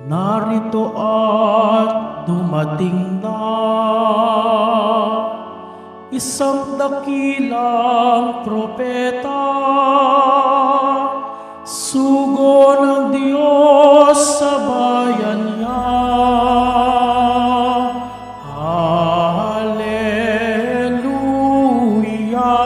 Narito at dumating na isang dakilang propeta, sugo ng Diyos sa bayan niya. Hallelujah,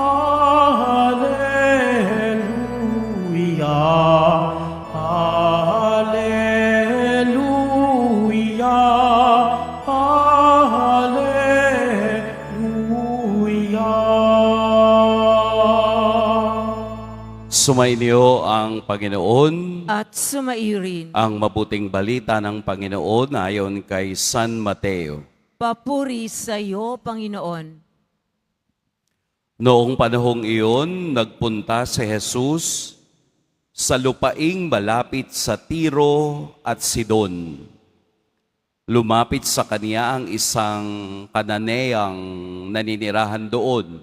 Hallelujah, Sumainyo ang Panginoon at sumairin. ang mabuting balita ng Panginoon ayon kay San Mateo. Papuri sa iyo, Panginoon. Noong panahong iyon, nagpunta si Jesus sa lupaing malapit sa Tiro at Sidon. Lumapit sa kaniya ang isang Kananeang naninirahan doon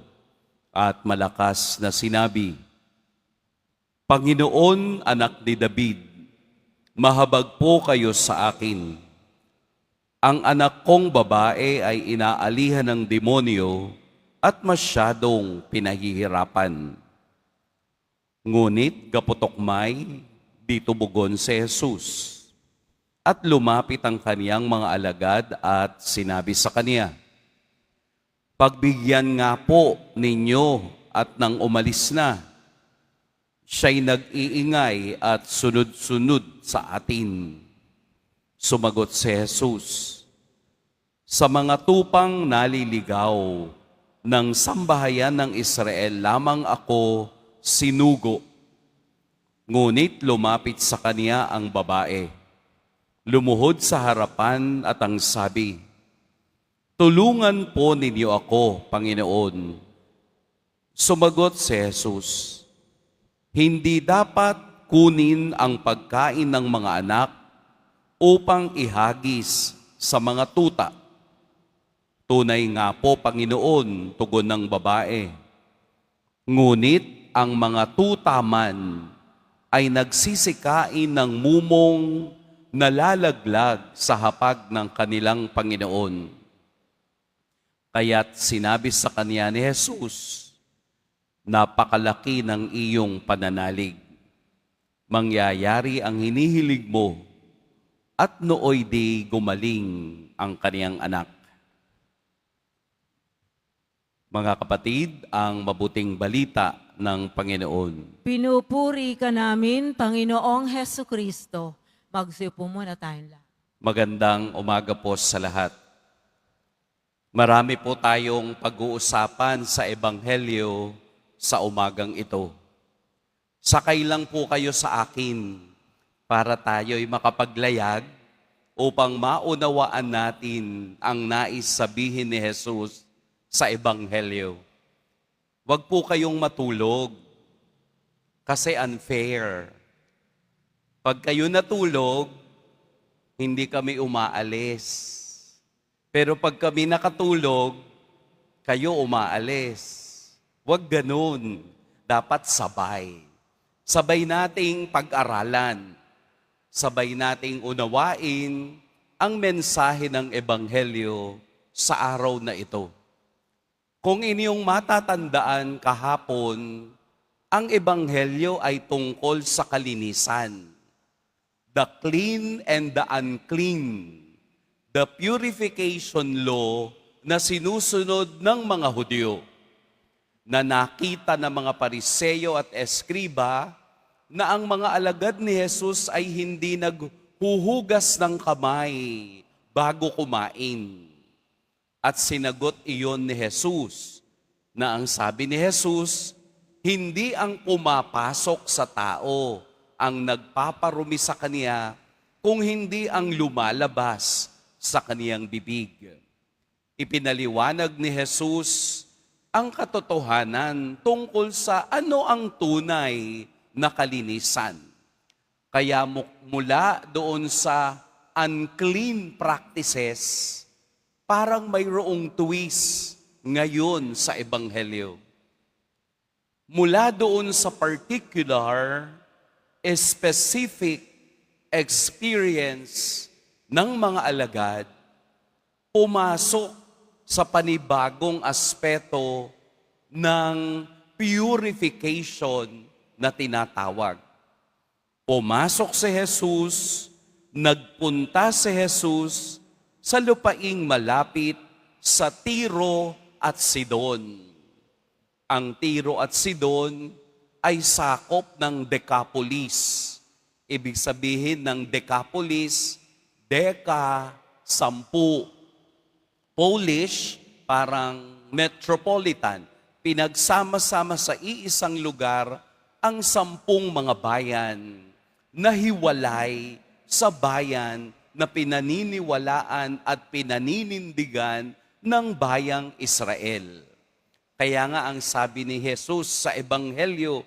at malakas na sinabi, Panginoon, anak ni David, mahabag po kayo sa akin. Ang anak kong babae ay inaalihan ng demonyo at masyadong pinahihirapan. Ngunit kaputokmay, di tumugon si Jesus. At lumapit ang kaniyang mga alagad at sinabi sa kaniya, Pagbigyan nga po ninyo at nang umalis na, siya'y nag-iingay at sunod-sunod sa atin. Sumagot si Jesus, Sa mga tupang naliligaw ng sambahayan ng Israel lamang ako sinugo. Ngunit lumapit sa kaniya ang babae. Lumuhod sa harapan at ang sabi, Tulungan po ninyo ako, Panginoon. Sumagot si Jesus, Hindi dapat kunin ang pagkain ng mga anak upang ihagis sa mga tuta. Tunay nga po, Panginoon, tugon ng babae. Ngunit ang mga tuta man ay nagsisikain ng mumong nalalaglag sa hapag ng kanilang Panginoon. Kaya't sinabi sa kaniya ni Jesus, Napakalaki ng iyong pananalig. Mangyayari ang hinihilig mo at nooy di gumaling ang kaniyang anak. Mga kapatid, ang mabuting balita ng Panginoon. Pinupuri ka namin, Panginoong Heso Kristo. Magsiupo muna tayong lahat. Magandang umaga po sa lahat. Marami po tayong pag-uusapan sa Ebanghelyo sa umagang ito. Sakay lang po kayo sa akin para tayo'y makapaglayag upang maunawaan natin ang nais sabihin ni Jesus sa Ebanghelyo. Huwag po kayong matulog kasi unfair. Pag kayo natulog, hindi kami umaalis. Pero pag kami nakatulog, kayo umaalis. Huwag ganun. Dapat sabay. Sabay nating pag-aralan. Sabay nating unawain ang mensahe ng Ebanghelyo sa araw na ito. Kung inyong matatandaan kahapon, ang Ebanghelyo ay tungkol sa kalinisan. The clean and the unclean. The purification law na sinusunod ng mga Hudyo, na nakita ng mga Pariseyo at Eskriba na ang mga alagad ni Jesus ay hindi naghuhugas ng kamay bago kumain. At sinagot iyon ni Jesus, na ang sabi ni Jesus, hindi ang pumapasok sa tao ang nagpaparumi sa kaniya, kung hindi ang lumalabas sa kaniyang bibig. Ipinaliwanag ni Jesus ang katotohanan tungkol sa ano ang tunay na kalinisan. Kaya mula doon sa unclean practices, parang mayroong twist ngayon sa Ebanghelyo. Mula doon sa particular, specific experience ng mga alagad, pumasok sa panibagong aspeto ng purification na tinatawag. Pumasok si Jesus, nagpunta si Jesus sa lupaing malapit sa Tiro at Sidon. Ang Tiro at Sidon ay sakop ng Decapolis. Ibig sabihin ng Decapolis, Deca, 10. Polish, parang metropolitan. Pinagsama-sama sa iisang lugar ang 10 mga bayan na hiwalay sa bayan na pinaniniwalaan at pinaninindigan ng bayang Israel. Kaya nga ang sabi ni Jesus sa Ebanghelyo,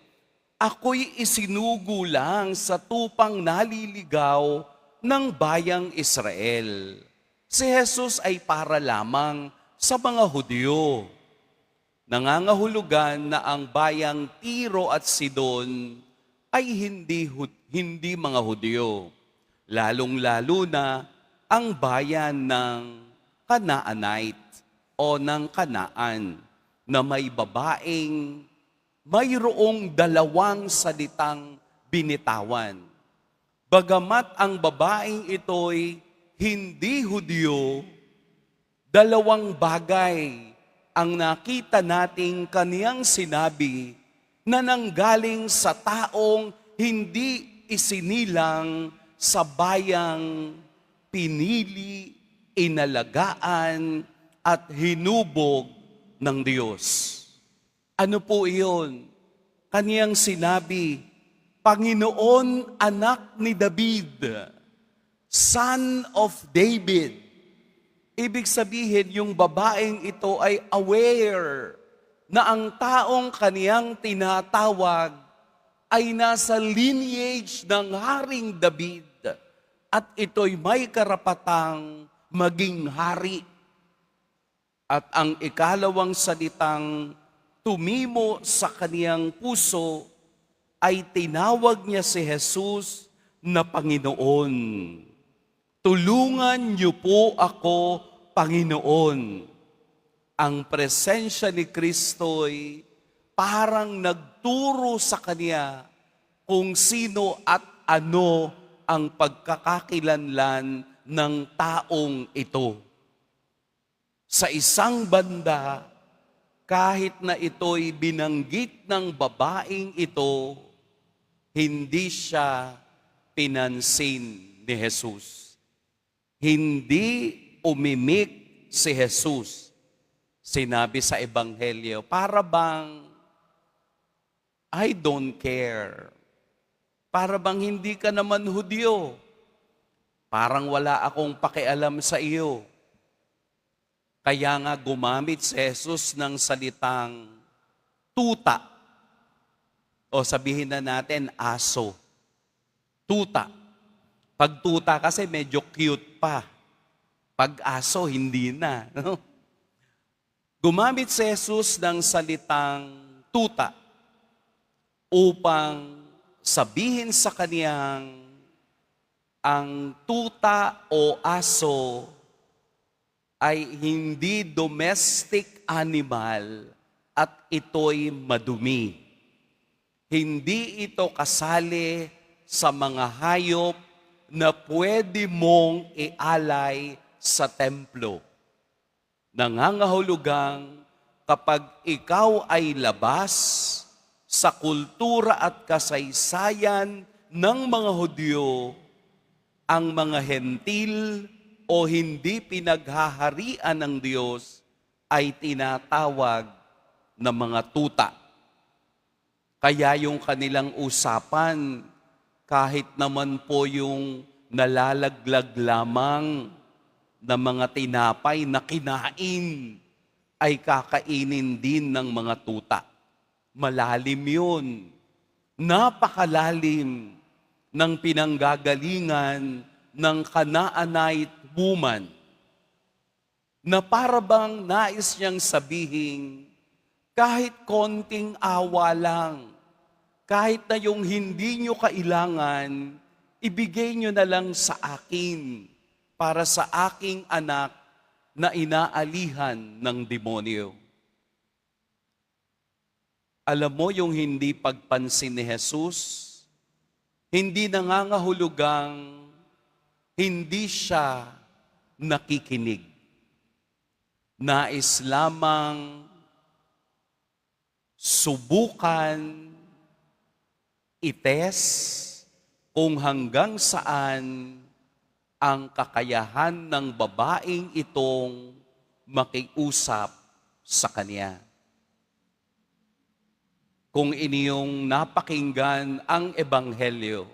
ako'y isinugo lang sa tupang naliligaw ng bayang Israel. Si Jesus ay para lamang sa mga Hudyo. Nangangahulugan na ang bayang Tiro at Sidon ay hindi mga Hudyo. Lalong-lalo na ang bayan ng Canaanite o ng Kanaan na may babaeng mayroong 2 salitang binitawan. Bagamat ang babaeng ito'y hindi Hudyo, 2 bagay ang nakita nating kaniyang sinabi na nanggaling sa taong hindi isinilang sa bayang pinili, inalagaan at hinubog ng Diyos. Ano po iyon? Kaniyang sinabi, Panginoon, anak ni David, Son of David. Ibig sabihin, yung babaeng ito ay aware na ang taong kaniyang tinatawag ay nasa lineage ng Haring David at ito'y may karapatang maging hari. At ang ikalawang salitang tumimo sa kaniyang puso ay tinawag niya si Jesus na Panginoon. Tulungan niyo po ako, Panginoon. Ang presensya ni Kristo'y parang nagturo sa kanya kung sino at ano ang pagkakakilanlan ng taong ito. Sa isang banda, kahit na ito'y binanggit ng babaeng ito, hindi siya pinansin ni Jesus. Hindi umimik si Jesus. Sinabi sa Ebanghelyo, para bang, I don't care. Para bang hindi ka naman Hudyo. Parang wala akong pakialam sa iyo. Kaya nga gumamit si Jesus ng salitang tuta. O sabihin na natin, aso. Tuta. Pag tuta kasi medyo cute pa. Pag aso, hindi na. No? Gumamit si Jesus ng salitang tuta upang sabihin sa kaniyang ang tuta o aso ay hindi domestic animal at ito'y madumi. Hindi ito kasali sa mga hayop na pwede mong ialay sa templo. Nangangahulugang kapag ikaw ay labas sa kultura at kasaysayan ng mga Hudyo, ang mga hentil o hindi pinaghaharian ng Diyos ay tinatawag na mga tuta. Kaya yung kanilang usapan, kahit naman po yung nalalaglag lamang na mga tinapay na kinain ay kakainin din ng mga tuta. Malalim yun. Napakalalim ng pinanggagalingan ng Canaanite woman na para bang nais niyang sabihin, kahit konting awa lang, kahit na yung hindi nyo kailangan, ibigay nyo na lang sa akin para sa aking anak na inaalihan ng demonyo. Alam mo yung hindi pagpansin ni Jesus, hindi nangangahulugang hindi siya nakikinig. Nais lamang subukan, ites kung hanggang saan ang kakayahan ng babaeng itong makiusap sa kanya. Kung inyong napakinggan ang Ebanghelyo,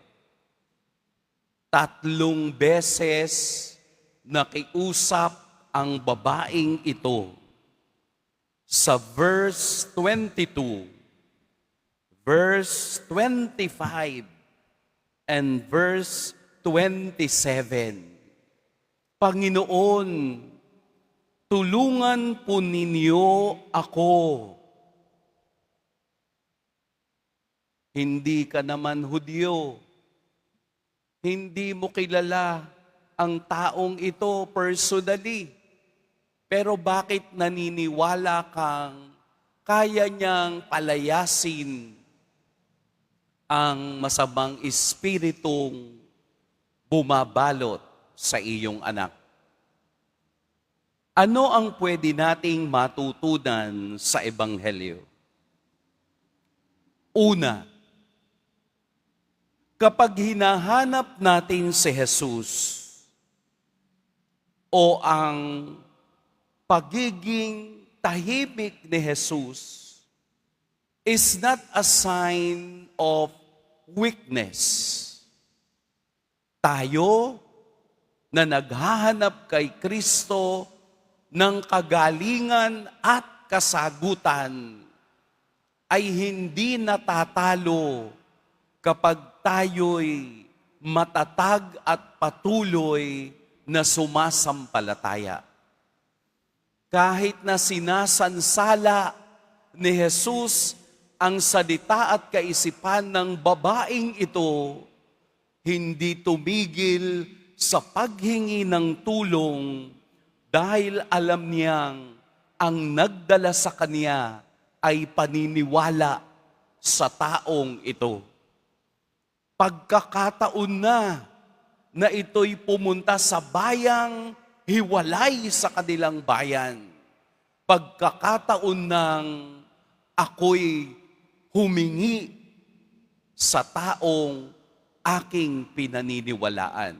3 beses nakiusap ang babaeng ito. Sa verse 22, verse 25, and verse 27. Panginoon, tulungan po ninyo ako. Hindi ka naman Hudyo. Hindi mo kilala ang taong ito personally. Pero bakit naniniwala kang kaya niyang palayasin ang masamang espiritong bumabalot sa iyong anak? Ano ang pwede nating matutunan sa Ebanghelyo? Una, kapag hinahanap natin si Jesus o ang pagiging tahimik ni Jesus is not a sign of weakness. Tayo na naghahanap kay Kristo ng kagalingan at kasagutan ay hindi natatalo kapag tayo'y matatag at patuloy na sumasampalataya. Kahit na sinasansala ni Jesus ang salita at kaisipan ng babaeng ito, hindi tumigil sa paghingi ng tulong dahil alam niyang ang nagdala sa kanya ay paniniwala sa taong ito. Pagkakataon na ito'y pumunta sa bayang hiwalay sa kanilang bayan. Pagkakataon nang ako'y humingi sa taong aking pinaniniwalaan.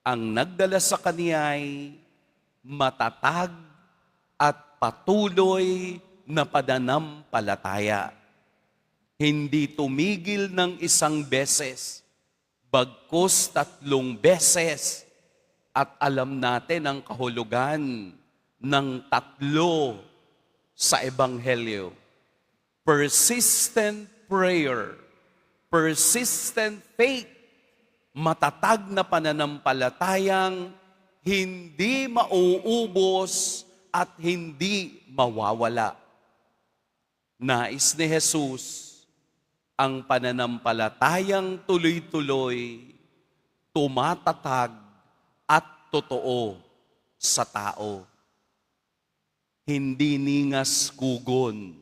Ang nagdala sa kaniya'y matatag at patuloy na pananampalataya. Hindi tumigil ng 1 beses, bagkus 3 beses, at alam natin ang kahulugan ng 3 sa Ebanghelyo. Persistent prayer, persistent faith, matatag na pananampalatayang hindi mauubos at hindi mawawala. Nais ni Jesus ang pananampalatayang tuloy-tuloy, tumatatag at totoo sa tao. Hindi ningas kugon.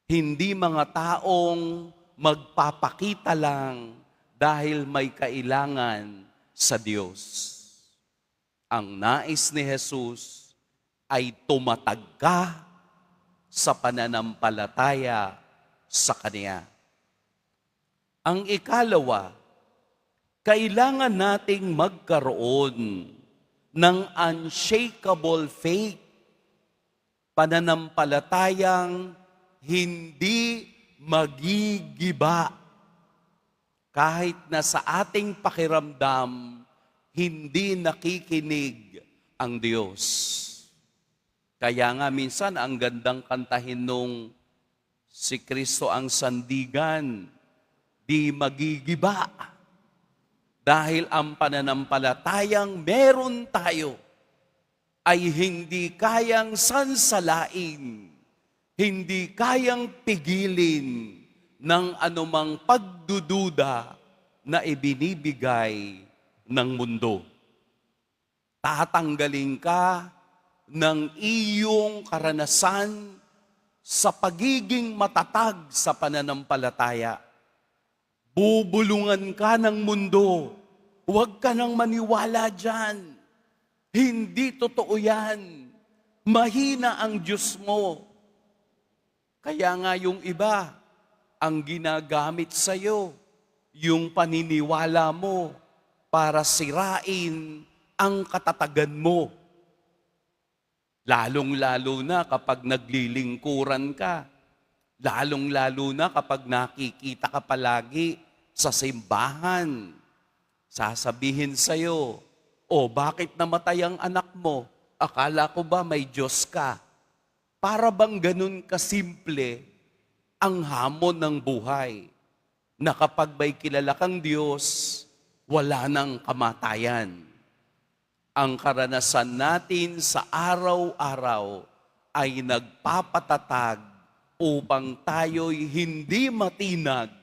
Hindi mga taong magpapakita lang dahil may kailangan sa Diyos. Ang nais ni Jesus ay tumatag ka sa pananampalataya sa Kanya. Ang ikalawa, kailangan nating magkaroon ng unshakable faith, pananampalatayang hindi magigiba kahit na sa ating pakiramdam hindi nakikinig ang Diyos. Kaya nga minsan ang gandang kantahin nung si Kristo ang sandigan, di magigiba. Dahil ang pananampalatayang meron tayo ay hindi kayang sansalain, hindi kayang pigilin ng anumang pagdududa na ibinibigay ng mundo. Tatanggalin ka ng iyong karanasan sa pagiging matatag sa pananampalataya. Bubulungan ka ng mundo. Huwag ka nang maniwala dyan. Hindi totoo yan. Mahina ang Diyos mo. Kaya nga yung iba, ang ginagamit sa'yo, yung paniniwala mo para sirain ang katatagan mo. Lalong-lalo na kapag naglilingkuran ka. Lalong-lalo na kapag nakikita ka palagi sa simbahan. Sasabihin sa'yo, o bakit namatay ang anak mo? Akala ko ba may Diyos ka? Para bang ganun kasimple ang hamon ng buhay na kapag may kilala kang Diyos, wala nang kamatayan. Ang karanasan natin sa araw-araw ay nagpapatatag upang tayo'y hindi matinag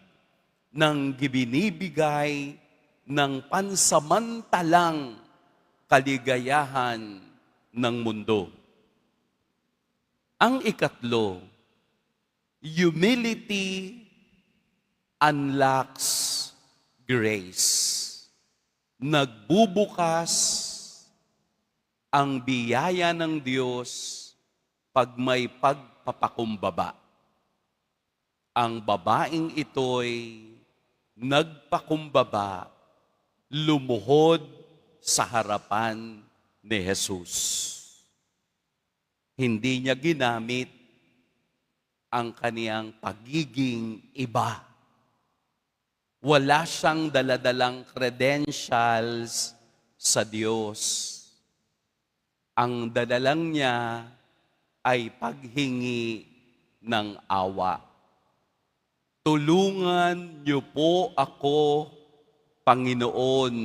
ng ibinibigay ng pansamantalang kaligayahan ng mundo. Ang ikatlo, humility unlocks grace. Nagbubukas ang biyaya ng Diyos pag may pagpapakumbaba. Ang babaeng ito'y nagpakumbaba, lumuhod sa harapan ni Jesus. Hindi niya ginamit ang kaniyang pagiging iba. Wala siyang daladalang credentials sa Diyos. Ang dadalang niya ay paghingi ng awa. Tulungan niyo po ako, Panginoon.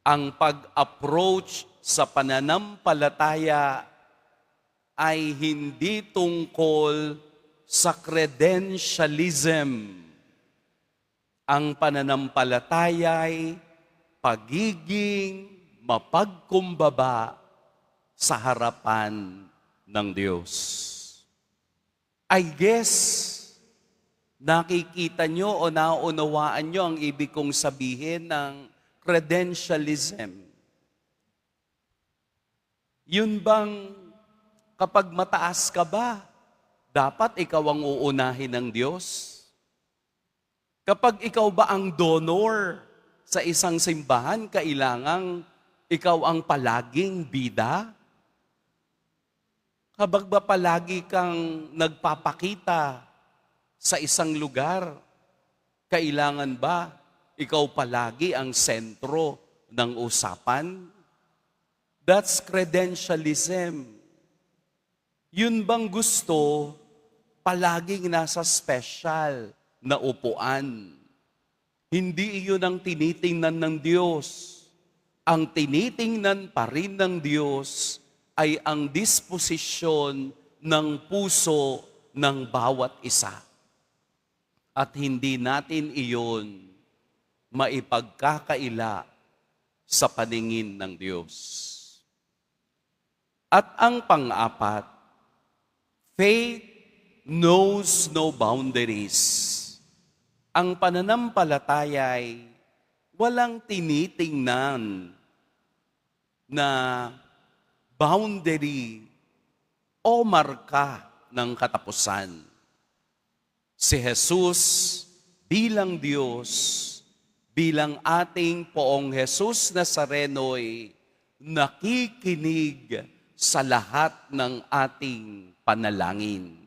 Ang pag-approach sa pananampalataya ay hindi tungkol sa credentialism. Ang pananampalataya ay pagiging mapagkumbaba sa harapan ng Diyos. I guess, nakikita nyo o naunawaan nyo ang ibig kong sabihin ng credentialism. Yun bang kapag mataas ka ba, dapat ikaw ang uunahin ng Diyos? Kapag ikaw ba ang donor sa isang simbahan, kailangang ikaw ang palaging bida? Kapag ba palagi kang nagpapakita sa isang lugar, kailangan ba ikaw palagi ang sentro ng usapan? That's credentialism. Yun bang gusto palaging nasa special na upuan? Hindi iyon ang tinitingnan ng Diyos. Ang tinitingnan pa rin ng Diyos ay ang disposisyon ng puso ng bawat isa. At hindi natin iyon maipagkakaila sa paningin ng Diyos. At ang pang-apat, faith knows no boundaries. Ang pananampalataya ay walang tinitingnan na boundary o marka ng katapusan. Si Jesus bilang Diyos, bilang ating Poong Jesus Nazareno'y nakikinig sa lahat ng ating panalangin.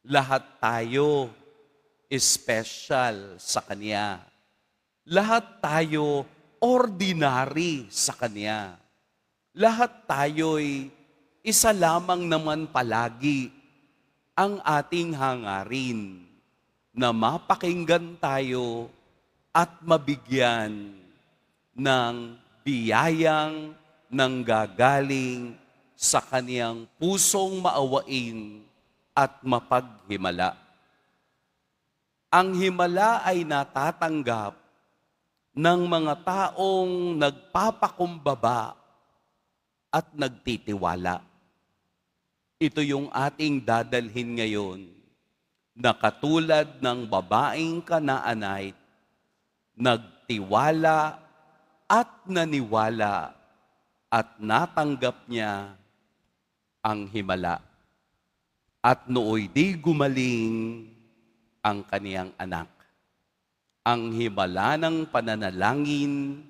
Lahat tayo special sa Kanya. Lahat tayo ordinary sa Kanya. lahat tayo'y isa lamang naman palagi ang ating hangarin na mapakinggan tayo at mabigyan ng biyayang nanggagaling sa kaniyang pusong maawain at mapaghimala. Ang himala ay natatanggap ng mga taong nagpapakumbaba at nagtitiwala. Ito yung ating dadalhin ngayon na katulad ng babaeng Kanaanite, nagtiwala at naniwala at natanggap niya ang himala. At nooy di gumaling ang kaniyang anak. Ang himala ng pananalangin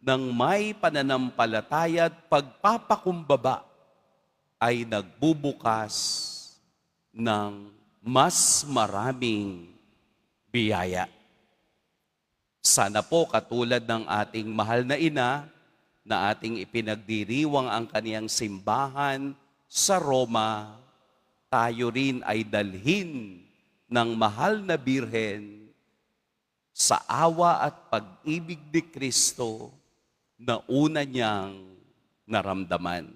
ng may pananampalataya at pagpapakumbaba ay nagbubukas ng mas maraming biyaya. Sana po katulad ng ating mahal na ina na ating ipinagdiriwang ang kaniyang simbahan sa Roma, tayo rin ay dalhin ng mahal na Birhen sa awa at pag-ibig ni Kristo na una niyang naramdaman.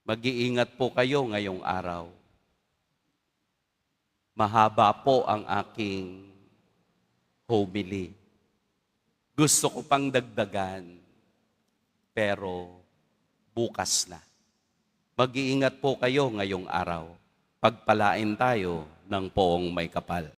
Mag-iingat po kayo ngayong araw. Mahaba po ang aking homily. Gusto ko pang dagdagan, pero bukas na. Mag-iingat po kayo ngayong araw. Pagpalain tayo ng poong may kapal.